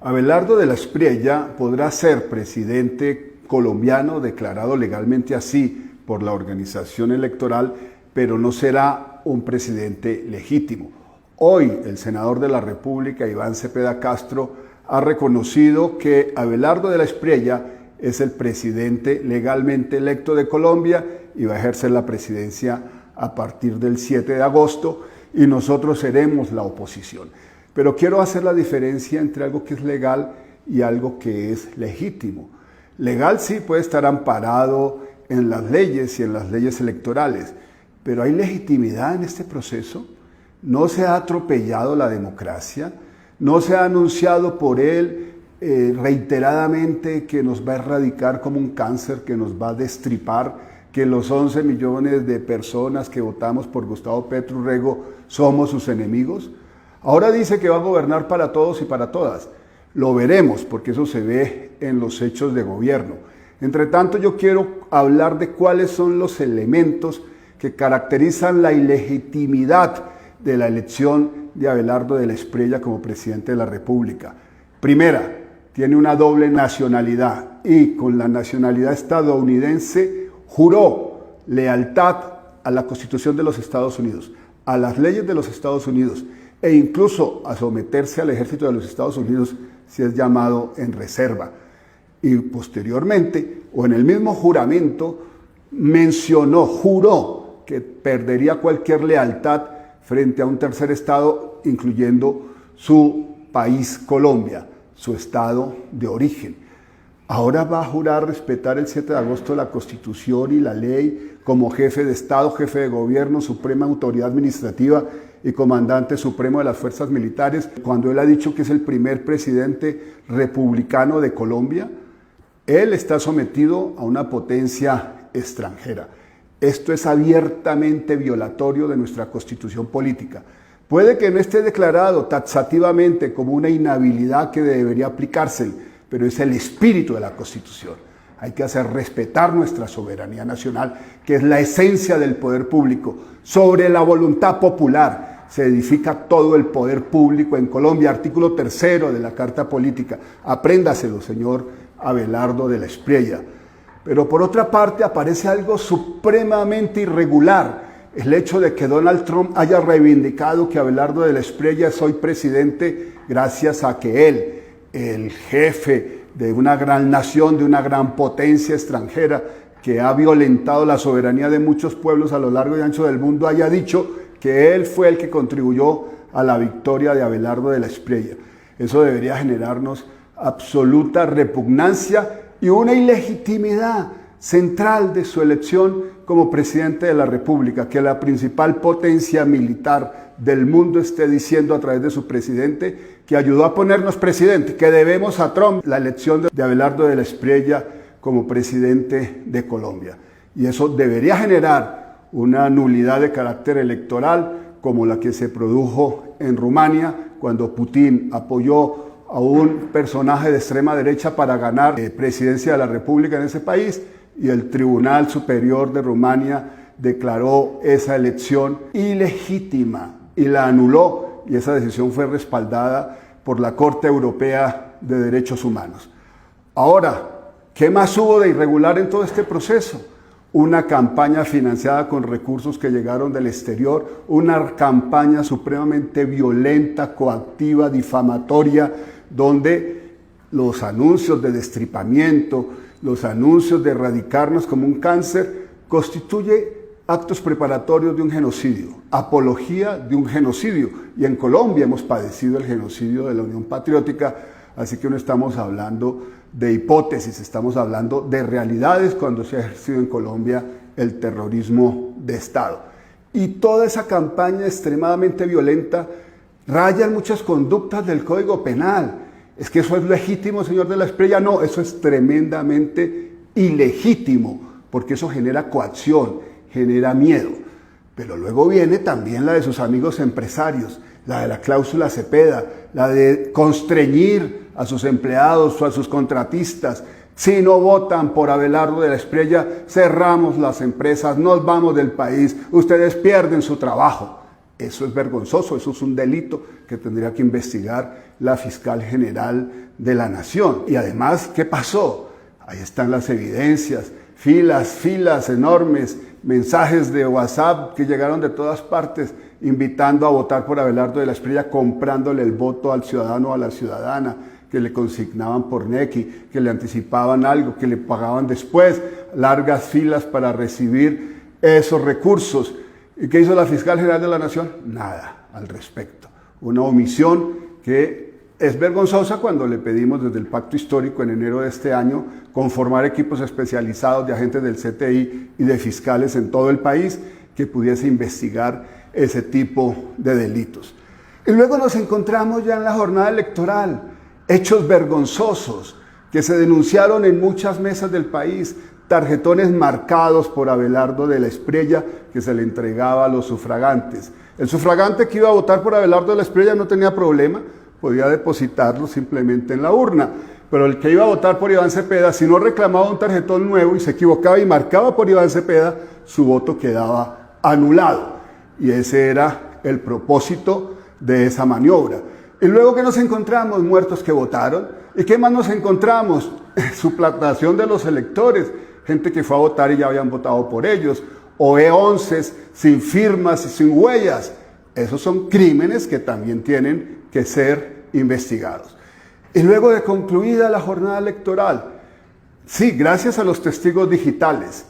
Abelardo de la Espriella podrá ser presidente colombiano, declarado legalmente así por la organización electoral, pero no será un presidente legítimo. Hoy el senador de la República, Iván Cepeda Castro, ha reconocido que Abelardo de la Espriella es el presidente legalmente electo de Colombia y va a ejercer la presidencia a partir del 7 de agosto y nosotros seremos la oposición. Pero quiero hacer la diferencia entre algo que es legal y algo que es legítimo. Legal sí puede estar amparado en las leyes y en las leyes electorales, pero ¿hay legitimidad en este proceso? ¿No se ha atropellado la democracia? ¿No se ha anunciado por él reiteradamente que nos va a erradicar como un cáncer, que nos va a destripar, que los 11 millones de personas que votamos por Gustavo Petro Urrego somos sus enemigos? Ahora dice que va a gobernar para todos y para todas. Lo veremos, porque eso se ve en los hechos de gobierno. Entre tanto, yo quiero hablar de cuáles son los elementos que caracterizan la ilegitimidad de la elección de Abelardo de la Espriella como presidente de la República. Primera, tiene una doble nacionalidad y con la nacionalidad estadounidense juró lealtad a la Constitución de los Estados Unidos, a las leyes de los Estados Unidos e incluso a someterse al ejército de los Estados Unidos si es llamado en reserva. Y posteriormente, o en el mismo juramento, juró que perdería cualquier lealtad frente a un tercer estado, incluyendo su país Colombia, su estado de origen. Ahora va a jurar respetar el 7 de agosto la Constitución y la ley como jefe de Estado, jefe de gobierno, suprema autoridad administrativa y comandante supremo de las fuerzas militares, cuando él ha dicho que es el primer presidente republicano de Colombia. Él está sometido a una potencia extranjera. Esto es abiertamente violatorio de nuestra Constitución política. Puede que no esté declarado taxativamente como una inhabilidad que debería aplicarse, pero es el espíritu de la Constitución. Hay que hacer respetar nuestra soberanía nacional, que es la esencia del poder público. Sobre la voluntad popular se edifica todo el poder público en Colombia. Artículo 3 de la Carta Política. Apréndaselo, señor Abelardo de la Espriella. Pero por otra parte aparece algo supremamente irregular. El hecho de que Donald Trump haya reivindicado que Abelardo de la Espriella es hoy presidente gracias a que él, el jefe de una gran nación, de una gran potencia extranjera que ha violentado la soberanía de muchos pueblos a lo largo y ancho del mundo, haya dicho que él fue el que contribuyó a la victoria de Abelardo de la Espriella. Eso debería generarnos absoluta repugnancia y una ilegitimidad central de su elección como presidente de la República, que la principal potencia militar del mundo esté diciendo a través de su presidente que ayudó a ponernos presidente, que debemos a Trump la elección de Abelardo de la Espriella como presidente de Colombia. Y eso debería generar una nulidad de carácter electoral como la que se produjo en Rumania cuando Putin apoyó a un personaje de extrema derecha para ganar presidencia de la República en ese país y el Tribunal Superior de Rumania declaró esa elección ilegítima y la anuló, y esa decisión fue respaldada por la Corte Europea de Derechos Humanos. Ahora, ¿qué más hubo de irregular en todo este proceso? Una campaña financiada con recursos que llegaron del exterior, una campaña supremamente violenta, coactiva, difamatoria, donde los anuncios de destripamiento, los anuncios de erradicarnos como un cáncer, constituye actos preparatorios de un genocidio, apología de un genocidio. Y en Colombia hemos padecido el genocidio de la Unión Patriótica, así que no estamos hablando de hipótesis, estamos hablando de realidades cuando se ha ejercido en Colombia el terrorismo de Estado. Y toda esa campaña extremadamente violenta raya en muchas conductas del Código Penal. ¿Es que eso es legítimo, señor de la Espriella? No, eso es tremendamente ilegítimo, porque eso genera coacción, genera miedo. Pero luego viene también la de sus amigos empresarios, la de la cláusula Cepeda, la de constreñir a sus empleados o a sus contratistas. Si no votan por Abelardo de la Espriella, cerramos las empresas, nos vamos del país, ustedes pierden su trabajo. Eso es vergonzoso, eso es un delito que tendría que investigar la fiscal general de la Nación. Y además, ¿qué pasó? Ahí están las evidencias, filas enormes, mensajes de WhatsApp que llegaron de todas partes invitando a votar por Abelardo de la Espriella, comprándole el voto al ciudadano o a la ciudadana, que le consignaban por Nequi, que le anticipaban algo, que le pagaban después, largas filas para recibir esos recursos. ¿Y qué hizo la fiscal general de la Nación? Nada al respecto. Una omisión que es vergonzosa cuando le pedimos desde el Pacto Histórico en enero de este año conformar equipos especializados de agentes del CTI y de fiscales en todo el país que pudiese investigar ese tipo de delitos. Y luego nos encontramos ya en la jornada electoral, hechos vergonzosos que se denunciaron en muchas mesas del país, tarjetones marcados por Abelardo de la Espriella que se le entregaba a los sufragantes. El sufragante que iba a votar por Abelardo de la Espriella no tenía problema, podía depositarlo simplemente en la urna, pero el que iba a votar por Iván Cepeda, si no reclamaba un tarjetón nuevo y se equivocaba y marcaba por Iván Cepeda, su voto quedaba anulado. Y ese era el propósito de esa maniobra. Y luego que nos encontramos muertos que votaron, ¿y qué más nos encontramos? Suplantación de los electores, gente que fue a votar y ya habían votado por ellos, o E11 sin firmas y sin huellas. Esos son crímenes que también tienen que ser investigados. Y luego de concluida la jornada electoral, sí, gracias a los testigos digitales,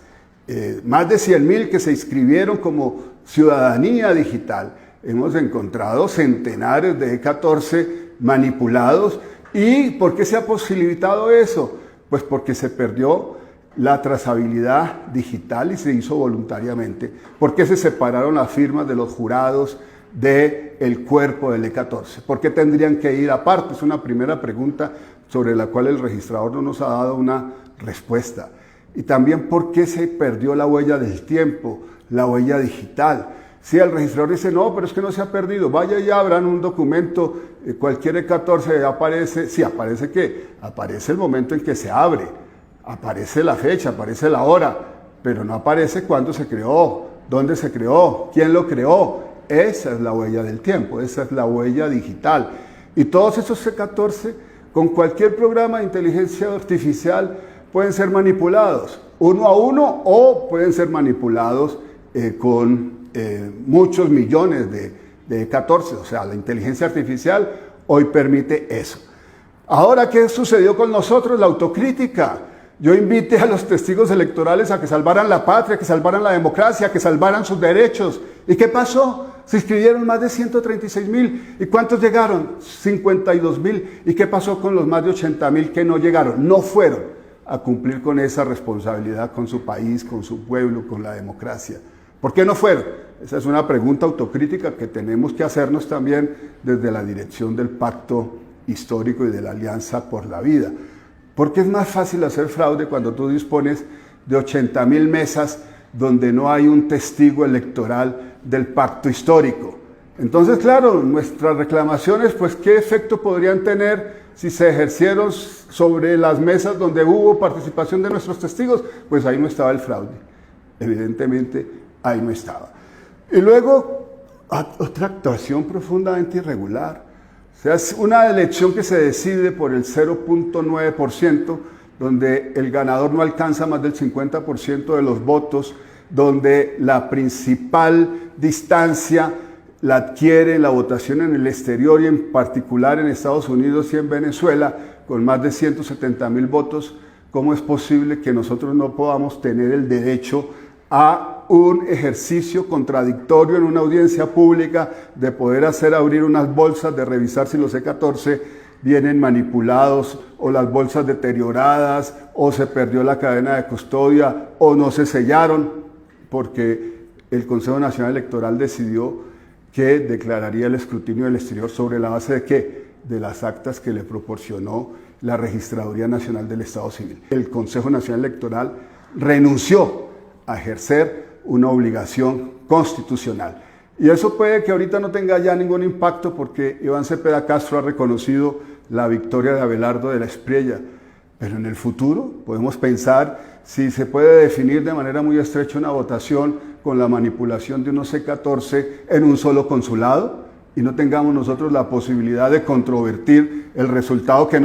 más de 100,000 que se inscribieron como ciudadanía digital, hemos encontrado centenares de E14 manipulados. ¿Y por qué se ha posibilitado eso? Pues porque se perdió la trazabilidad digital y se hizo voluntariamente. ¿Por qué se separaron las firmas de los jurados del cuerpo del E14? ¿Por qué tendrían que ir aparte? Es una primera pregunta sobre la cual el registrador no nos ha dado una respuesta. Y también, ¿por qué se perdió la huella del tiempo, la huella digital? Si el registrador dice, no, pero es que no se ha perdido, vaya y abran un documento, cualquier E14 aparece. Sí, ¿aparece qué? Aparece el momento en que se abre, aparece la fecha, aparece la hora, pero no aparece cuándo se creó, dónde se creó, quién lo creó. Esa es la huella del tiempo, esa es la huella digital. Y todos esos E14, con cualquier programa de inteligencia artificial, pueden ser manipulados uno a uno o pueden ser manipulados con muchos millones de E14. O sea, la inteligencia artificial hoy permite eso. Ahora, ¿qué sucedió con nosotros? La autocrítica. Yo invité a los testigos electorales a que salvaran la patria, que salvaran la democracia, que salvaran sus derechos. ¿Y qué pasó? Se inscribieron más de 136,000. ¿Y cuántos llegaron? 52,000. ¿Y qué pasó con los más de 80,000 que no llegaron? No fueron a cumplir con esa responsabilidad con su país, con su pueblo, con la democracia. ¿Por qué no fueron? Esa es una pregunta autocrítica que tenemos que hacernos también desde la dirección del Pacto Histórico y de la Alianza por la Vida. Porque es más fácil hacer fraude cuando tú dispones de 80,000 mesas donde no hay un testigo electoral del Pacto Histórico. Entonces, claro, nuestras reclamaciones, pues, ¿qué efecto podrían tener si se ejercieron sobre las mesas donde hubo participación de nuestros testigos? Pues ahí no estaba el fraude. Evidentemente, ahí no estaba. Y luego, otra actuación profundamente irregular. O sea, es una elección que se decide por el 0.9%, donde el ganador no alcanza más del 50% de los votos, donde la principal distancia la adquiere la votación en el exterior y en particular en Estados Unidos y en Venezuela, con más de 170,000 votos. ¿Cómo es posible que nosotros no podamos tener el derecho a un ejercicio contradictorio en una audiencia pública de poder abrir unas bolsas, de revisar si los E14 vienen manipulados o las bolsas deterioradas o se perdió la cadena de custodia o no se sellaron? Porque el Consejo Nacional Electoral decidió que declararía el escrutinio del exterior sobre la base de ¿qué? De las actas que le proporcionó la Registraduría Nacional del Estado Civil. El Consejo Nacional Electoral renunció a ejercer una obligación constitucional. Y eso puede que ahorita no tenga ya ningún impacto porque Iván Cepeda Castro ha reconocido la victoria de Abelardo de la Espriella. Pero en el futuro podemos pensar si se puede definir de manera muy estrecha una votación con la manipulación de unos C14 en un solo consulado y no tengamos nosotros la posibilidad de controvertir el resultado que